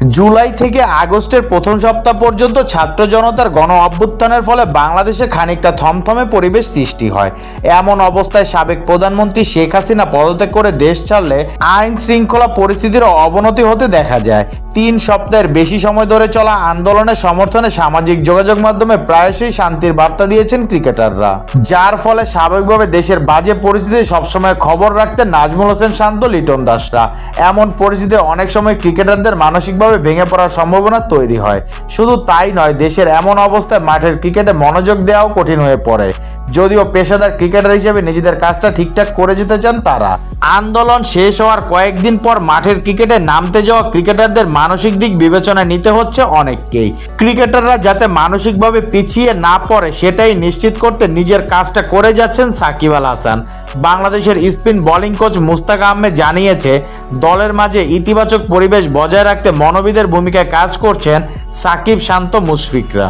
জুলাই থেকে আগস্টের প্রথম সপ্তাহ পর্যন্ত ছাত্র জনতার গণ অভ্যুত্থানের ফলে বাংলাদেশে খানিকটা থমথমে পরিবেশ সৃষ্টি হয়। এমন অবস্থায় সাবেক প্রধানমন্ত্রী শেখ হাসিনা পদত্যাগ করে দেশ ছাড়লে আইন শৃঙ্খলা পরিস্থিতির অবনতি হতে দেখা যায়। 3 সপ্তাহের বেশি সময় ধরে চলা আন্দোলনের সমর্থনে সামাজিক যোগাযোগ মাধ্যমে প্রায়শই শান্তির বার্তা দিয়েছেন ক্রিকেটাররা, যার ফলে স্বাভাবিকভাবে দেশের বাজে পরিস্থিতি সবসময় খবর রাখতেন নাজমুল হোসেন শান্ত, লিটন দাসরা। এমন পরিস্থিতিতে অনেক সময় ক্রিকেটারদের মানসিকভাবে ভেঙে পড়ার সম্ভাবনা তৈরি হয়। শুধু তাই নয়, দেশের এমন অবস্থায় মাঠের ক্রিকেটে মনোযোগ দেওয়াও কঠিন হয়ে পড়ে। যদিও পেশাদার ক্রিকেটার হিসেবে নিজেদের কাজটা ঠিকঠাক করে যেতে চান তারা। আন্দোলন শেষ হওয়ার কয়েকদিন পর মাঠের ক্রিকেটে নামতে যাওয়া ক্রিকেটারদের মানসিক দিক বিবেচনায় নিতে হচ্ছে অনেককেই। ক্রিকেটাররা যাতে মানসিকভাবে পিছিয়ে না পড়ে সেটাই নিশ্চিত করতে নিজের কাজটা করে যাচ্ছেন সাকিব আল হাসান। বাংলাদেশের spin bowling coach Mushtaq Ahmed জানিয়েছে, দলের মাঝে ইতিবাচক পরিবেশ বজায় রাখতে মনোবিদের ভূমিকায় কাজ করছেন সাকিব, শান্ত, মুশফিকরা।